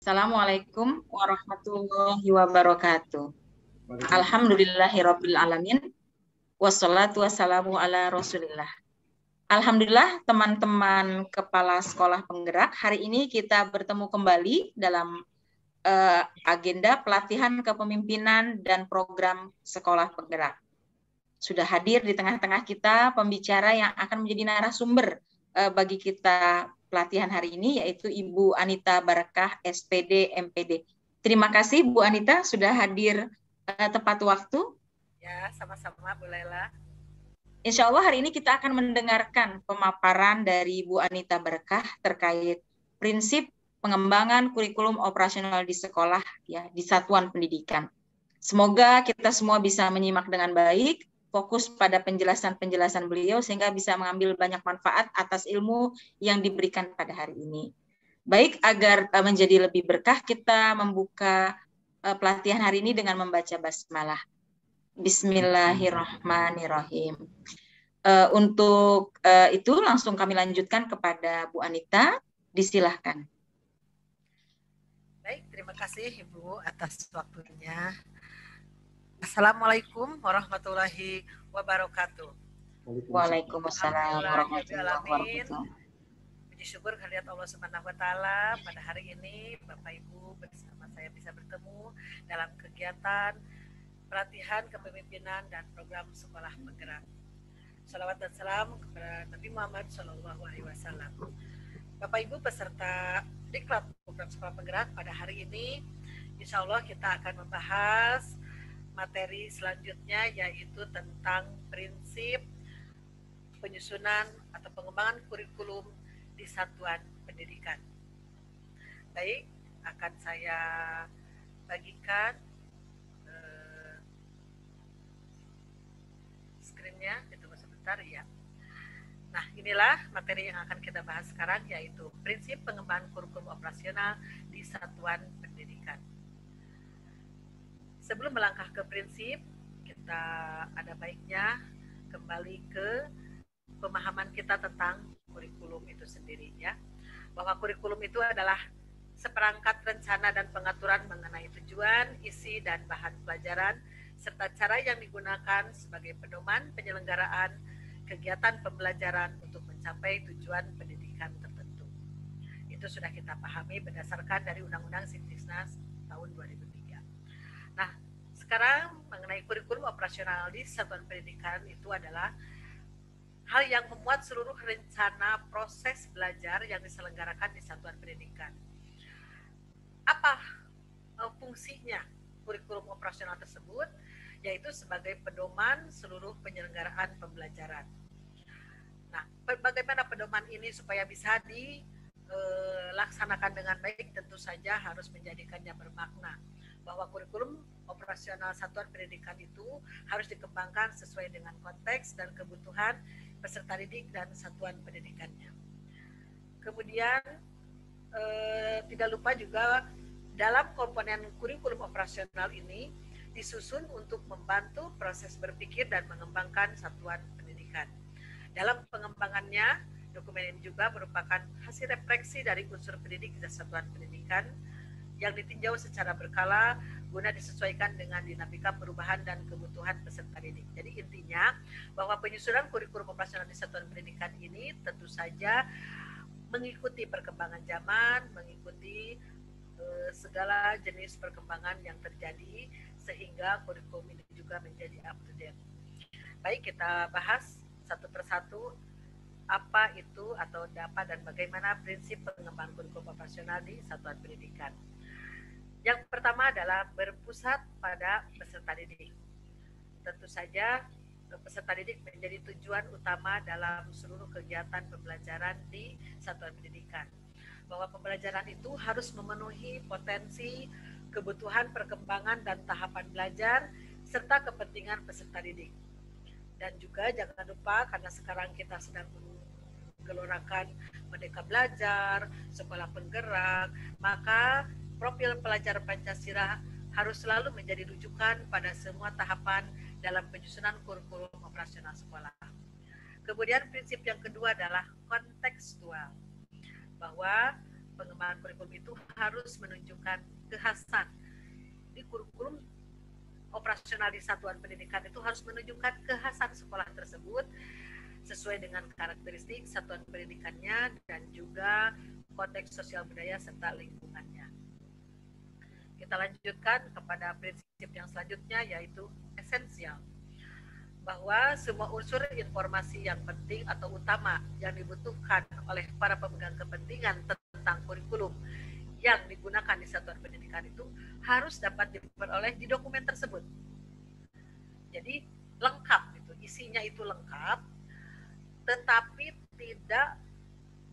Assalamualaikum warahmatullahi wabarakatuh. Alhamdulillahirabbil alamin. Wassalatu wassalamu ala Rasulillah. Alhamdulillah teman-teman kepala sekolah penggerak, hari ini kita bertemu kembali dalam agenda pelatihan kepemimpinan dan program sekolah penggerak. Sudah hadir di tengah-tengah kita pembicara yang akan menjadi narasumber bagi kita pelatihan hari ini, yaitu Ibu Anita Barakah, SPD, MPD. Terima kasih Bu Anita sudah hadir tepat waktu. Ya, sama-sama Bu Lela. Insya Allah hari ini kita akan mendengarkan pemaparan dari Bu Anita Barakah terkait prinsip pengembangan kurikulum operasional di sekolah, ya, di satuan pendidikan. Semoga kita semua bisa menyimak dengan baik, fokus pada penjelasan-penjelasan beliau sehingga bisa mengambil banyak manfaat atas ilmu yang diberikan pada hari ini. Baik, agar menjadi lebih berkah, kita membuka pelatihan hari ini dengan membaca basmalah. Bismillahirrahmanirrahim. Untuk itu langsung kami lanjutkan kepada Bu Anita, disilahkan. Baik, terima kasih Ibu atas waktunya. Assalamualaikum warahmatullahi wabarakatuh. Waalaikumsalam warahmatullahi wabarakatuh. Puji syukur kehadirat Allah Subhanahu wa taala, pada hari ini Bapak Ibu bersama saya bisa bertemu dalam kegiatan pelatihan kepemimpinan dan program sekolah penggerak. Salawat dan salam kepada Nabi Muhammad SAW. Bapak Ibu peserta diklat program sekolah penggerak, pada hari ini insya Allah kita akan membahas materi selanjutnya, yaitu tentang prinsip penyusunan atau pengembangan kurikulum di satuan pendidikan. Baik, akan saya bagikan screen-nya, ditunggu sebentar ya. Nah, inilah materi yang akan kita bahas sekarang, yaitu prinsip pengembangan kurikulum operasional di satuan pendidikan. Sebelum melangkah ke prinsip, kita ada baiknya kembali ke pemahaman kita tentang kurikulum itu sendiri, ya. Bahwa kurikulum itu adalah seperangkat rencana dan pengaturan mengenai tujuan, isi, dan bahan pelajaran, serta cara yang digunakan sebagai pedoman penyelenggaraan kegiatan pembelajaran untuk mencapai tujuan pendidikan tertentu. Itu sudah kita pahami berdasarkan dari Undang-Undang Sisdiknas tahun 2003. Nah, sekarang mengenai kurikulum operasional di satuan pendidikan, itu adalah hal yang memuat seluruh rencana proses belajar yang diselenggarakan di satuan pendidikan. Apa fungsinya kurikulum operasional tersebut? Yaitu sebagai pedoman seluruh penyelenggaraan pembelajaran. Nah, bagaimana pedoman ini supaya bisa dilaksanakan dengan baik? Tentu saja harus menjadikannya bermakna, bahwa kurikulum operasional satuan pendidikan itu harus dikembangkan sesuai dengan konteks dan kebutuhan peserta didik dan satuan pendidikannya. Kemudian tidak lupa juga dalam komponen kurikulum operasional ini disusun untuk membantu proses berpikir dan mengembangkan satuan pendidikan. Dalam pengembangannya, dokumen ini juga merupakan hasil refleksi dari unsur pendidik dan satuan pendidikan yang ditinjau secara berkala guna disesuaikan dengan dinamika perubahan dan kebutuhan peserta didik. Jadi intinya bahwa penyusunan kurikulum operasional di satuan pendidikan ini tentu saja mengikuti perkembangan zaman, mengikuti segala jenis perkembangan yang terjadi, sehingga kurikulum ini juga menjadi up to date. Baik, kita bahas satu persatu apa itu atau dapat dan bagaimana prinsip pengembangan kurikulum operasional di satuan pendidikan. Yang pertama adalah berpusat pada peserta didik. Tentu saja peserta didik menjadi tujuan utama dalam seluruh kegiatan pembelajaran di satuan pendidikan. Bahwa pembelajaran itu harus memenuhi potensi, kebutuhan perkembangan dan tahapan belajar, serta kepentingan peserta didik. Dan juga jangan lupa, karena sekarang kita sedang menggelorakan Merdeka Belajar, sekolah penggerak, maka profil pelajar Pancasila harus selalu menjadi rujukan pada semua tahapan dalam penyusunan kurikulum operasional sekolah. Kemudian prinsip yang kedua adalah kontekstual, bahwa pengembangan kurikulum itu harus menunjukkan kekhasan. Di kurikulum operasional di satuan pendidikan itu harus menunjukkan kekhasan sekolah tersebut sesuai dengan karakteristik satuan pendidikannya dan juga konteks sosial budaya serta lingkungannya. Kita lanjutkan kepada prinsip yang selanjutnya, yaitu esensial, bahwa semua unsur informasi yang penting atau utama yang dibutuhkan oleh para pemegang kepentingan tentang kurikulum yang digunakan di satuan pendidikan itu harus dapat diperoleh di dokumen tersebut. Jadi lengkap, itu isinya itu lengkap, tetapi tidak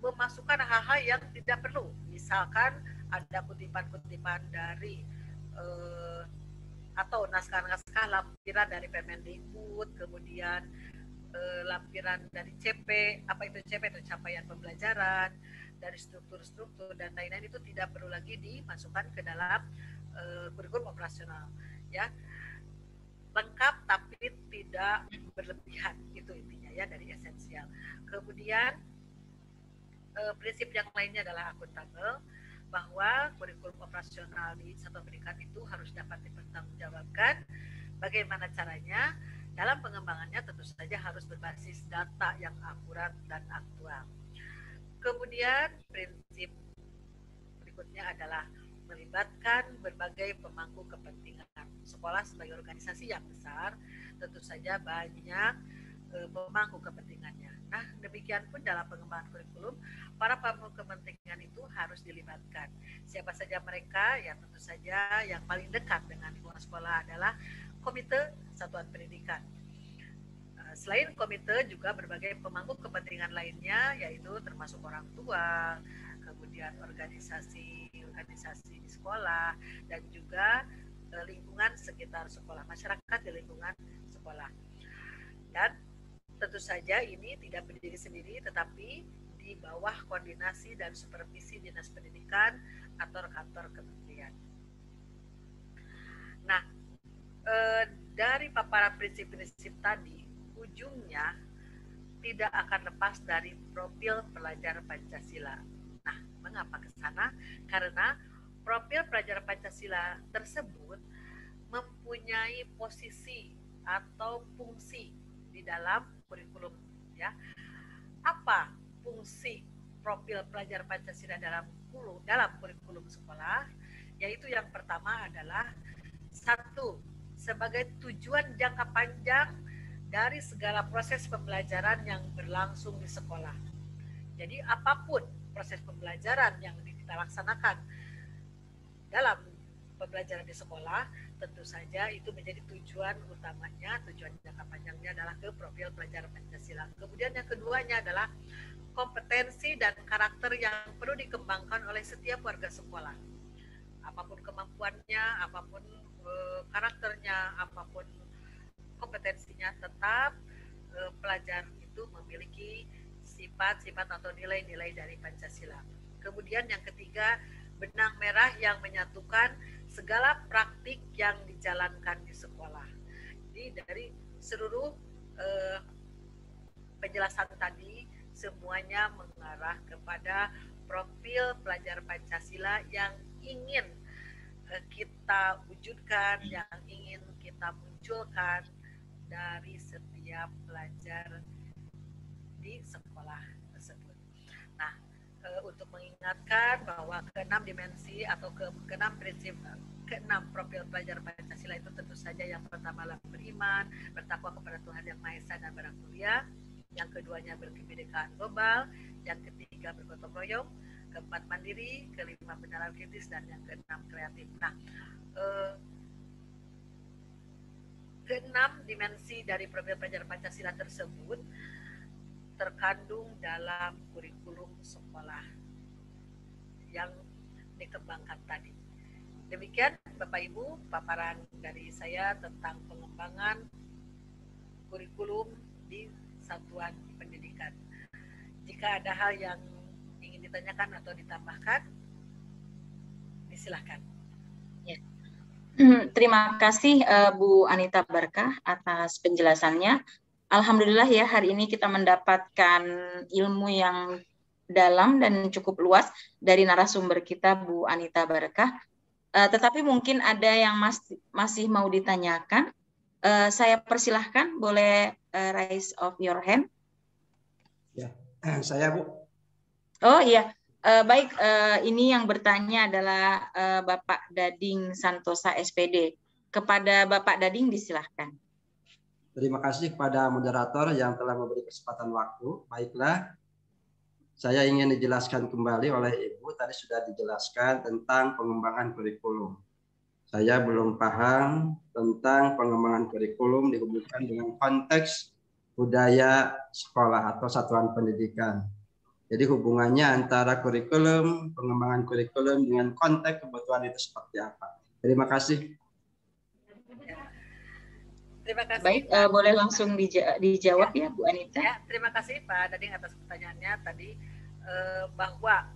memasukkan hal-hal yang tidak perlu. Misalkan ada kutipan-kutipan dari atau naskah-naskah lampiran dari Permendikbud, kemudian lampiran dari CP, apa itu CP itu capaian pembelajaran, dari struktur-struktur dan lain-lain, itu tidak perlu lagi dimasukkan ke dalam kurikulum operasional, ya. Lengkap tapi tidak berlebihan, itu intinya ya dari esensial. Kemudian prinsip yang lainnya adalah akuntabel, bahwa kurikulum operasional di satuan pendidikan itu harus dapat dipertanggungjawabkan. Bagaimana caranya? Dalam pengembangannya tentu saja harus berbasis data yang akurat dan aktual. Kemudian prinsip berikutnya adalah melibatkan berbagai pemangku kepentingan. Sekolah sebagai organisasi yang besar, tentu saja banyak pemangku kepentingannya. Nah, demikian pun dalam pengembangan kurikulum, para pemangku kepentingan itu harus dilibatkan. Siapa saja mereka? Ya tentu saja yang paling dekat dengan lingkungan sekolah adalah komite satuan pendidikan. Selain komite, juga berbagai pemangku kepentingan lainnya, yaitu termasuk orang tua, kemudian organisasi di sekolah, dan juga lingkungan sekitar sekolah, masyarakat di lingkungan sekolah. Dan tentu saja ini tidak berdiri sendiri, tetapi di bawah koordinasi dan supervisi Dinas Pendidikan atau kantor kementerian. Nah, dari paparan prinsip-prinsip tadi, ujungnya tidak akan lepas dari profil pelajar Pancasila. Nah, mengapa ke sana? Karena profil pelajar Pancasila tersebut mempunyai posisi atau fungsi di dalam kurikulum, ya. Apa fungsi profil pelajar Pancasila dalam kurikulum sekolah? Yaitu yang pertama adalah satu, sebagai tujuan jangka panjang dari segala proses pembelajaran yang berlangsung di sekolah. Jadi apapun proses pembelajaran yang kita laksanakan dalam pembelajaran di sekolah, tentu saja itu menjadi tujuan utamanya, tujuan jangka panjangnya adalah ke profil pelajar Pancasila. Kemudian yang keduanya adalah kompetensi dan karakter yang perlu dikembangkan oleh setiap warga sekolah. Apapun kemampuannya, apapun karakternya, apapun kompetensinya, tetap pelajar itu memiliki sifat-sifat atau nilai-nilai dari Pancasila. Kemudian yang ketiga, benang merah yang menyatukan segala praktik yang dijalankan di sekolah. Jadi dari seluruh penjelasan tadi, semuanya mengarah kepada profil pelajar Pancasila yang ingin kita wujudkan, yang ingin kita munculkan dari setiap pelajar di sekolah tersebut. Nah, untuk mengingatkan bahwa keenam dimensi atau keenam prinsip, keenam profil pelajar Pancasila itu tentu saja yang pertama adalah beriman, bertakwa kepada Tuhan Yang Maha Esa dan berakhlak mulia. Yang keduanya berkebinekaan global, yang ketiga bergotong royong, keempat mandiri, kelima pendalam kritis, dan yang keenam kreatif. Nah, keenam dimensi dari profil pelajar Pancasila tersebut terkandung dalam kurikulum sekolah yang dikembangkan tadi. Demikian Bapak Ibu paparan dari saya tentang pengembangan kurikulum di satuan pendidikan. Jika ada hal yang ingin ditanyakan atau ditambahkan, disilahkan. Ya. Terima kasih Bu Anita Barkah atas penjelasannya. Alhamdulillah ya, hari ini kita mendapatkan ilmu yang dalam dan cukup luas dari narasumber kita Bu Anita Barekah. Tetapi mungkin ada yang masih mau ditanyakan. Saya persilahkan, boleh raise of your hand. Ya, saya Bu. Oh iya, baik. Ini yang bertanya adalah Bapak Dading Santosa SPD. Kepada Bapak Dading disilahkan. Terima kasih kepada moderator yang telah memberi kesempatan waktu. Baiklah, saya ingin dijelaskan kembali oleh Ibu. Tadi sudah dijelaskan tentang pengembangan kurikulum. Saya belum paham tentang pengembangan kurikulum dihubungkan dengan konteks budaya sekolah atau satuan pendidikan. Jadi hubungannya antara kurikulum, pengembangan kurikulum dengan konteks kebutuhan itu seperti apa. Terima kasih. Terima kasih. Baik, boleh langsung dijawab ya Bu Anita. Ya, terima kasih Pak Dading atas pertanyaannya tadi, bahwa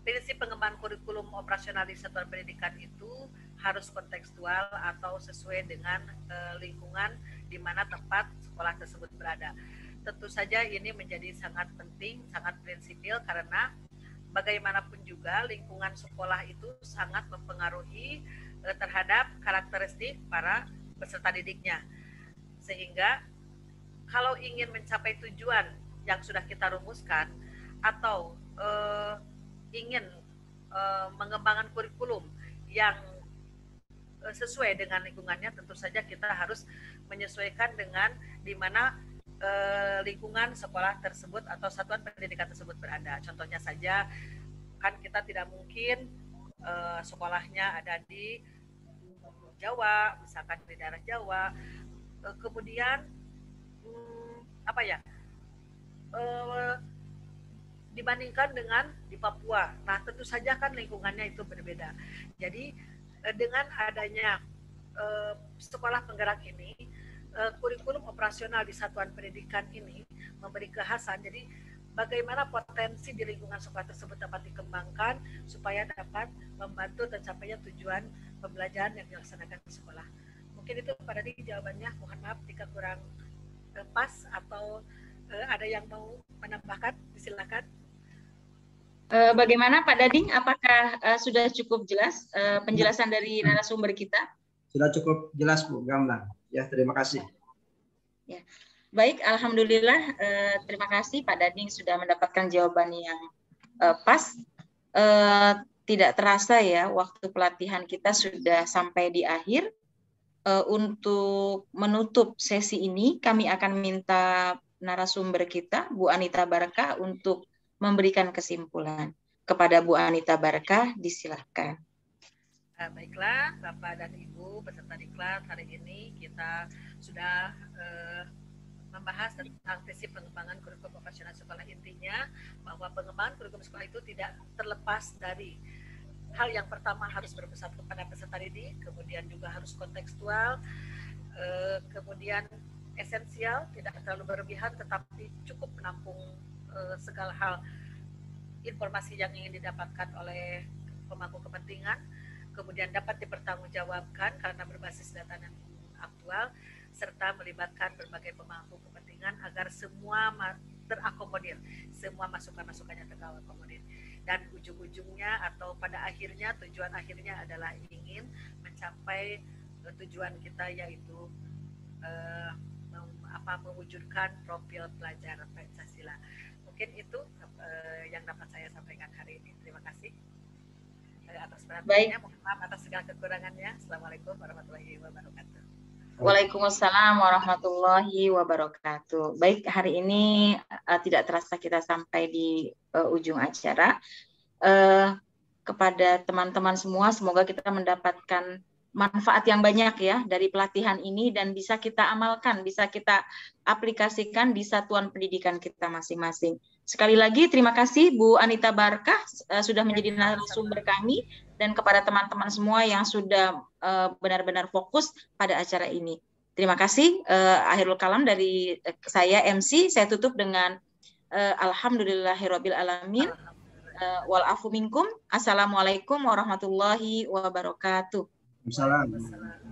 prinsip pengembangan kurikulum operasional di satuan pendidikan itu harus kontekstual atau sesuai dengan lingkungan di mana tempat sekolah tersebut berada. Tentu saja ini menjadi sangat penting, sangat prinsipil, karena bagaimanapun juga lingkungan sekolah itu sangat mempengaruhi terhadap karakteristik para peserta didiknya. Sehingga kalau ingin mencapai tujuan yang sudah kita rumuskan atau ingin mengembangkan kurikulum yang sesuai dengan lingkungannya, tentu saja kita harus menyesuaikan dengan di mana lingkungan sekolah tersebut atau satuan pendidikan tersebut berada. Contohnya saja, kan kita tidak mungkin sekolahnya ada di Jawa, misalkan di daerah Jawa, kemudian dibandingkan dengan di Papua. Nah, tentu saja kan lingkungannya itu berbeda. Jadi dengan adanya sekolah penggerak ini, kurikulum operasional di satuan pendidikan ini memberi kekhasan. Jadi bagaimana potensi di lingkungan sekolah tersebut dapat dikembangkan supaya dapat membantu tercapainya tujuan pembelajaran yang dilaksanakan di sekolah. Mungkin itu Pak Dading jawabannya. Mohon maaf jika kurang pas atau ada yang mau menambahkan, silakan. Bagaimana Pak Dading? Apakah sudah cukup jelas penjelasan dari narasumber kita? Sudah cukup jelas Bu, gamblang. Ya, terima kasih. Ya. Baik, alhamdulillah. Terima kasih Pak Dading sudah mendapatkan jawaban yang pas. Tidak terasa ya, waktu pelatihan kita sudah sampai di akhir. Untuk menutup sesi ini, kami akan minta narasumber kita, Bu Anita Barekah, untuk memberikan kesimpulan. Kepada Bu Anita Barekah, disilahkan. Baiklah, Bapak dan Ibu peserta diklat, hari ini kita sudah membahas tentang prinsip pengembangan kurikulum operasional sekolah. Intinya bahwa pengembangan kurikulum sekolah itu tidak terlepas dari hal yang pertama harus berpusat kepada peserta didik, kemudian juga harus kontekstual, kemudian esensial, tidak terlalu berlebihan, tetapi cukup menampung segala hal informasi yang ingin didapatkan oleh pemangku kepentingan, kemudian dapat dipertanggungjawabkan karena berbasis data dan aktual, serta melibatkan berbagai pemangku kepentingan agar semua terakomodir, semua masukan-masukannya terakomodir. Dan ujung-ujungnya atau pada akhirnya, tujuan akhirnya adalah ingin mencapai tujuan kita, yaitu mewujudkan profil pelajar Pancasila. Mungkin itu yang dapat saya sampaikan hari ini. Terima kasih atas perhatiannya. Mohon maaf atas segala kekurangannya. Assalamualaikum warahmatullahi wabarakatuh. Waalaikumsalam warahmatullahi wabarakatuh. Baik, hari ini tidak terasa kita sampai di ujung acara. Kepada teman-teman semua, semoga kita mendapatkan manfaat yang banyak ya dari pelatihan ini dan bisa kita amalkan, bisa kita aplikasikan di satuan pendidikan kita masing-masing. Sekali lagi terima kasih Bu Anita Barekah sudah menjadi narasumber kami, dan kepada teman-teman semua yang sudah benar-benar fokus pada acara ini. Terima kasih. Akhirul kalam dari saya MC, saya tutup dengan alhamdulillahirabbil alamin. Wal afu minkum. Assalamualaikum warahmatullahi wabarakatuh. Waalaikumsalam.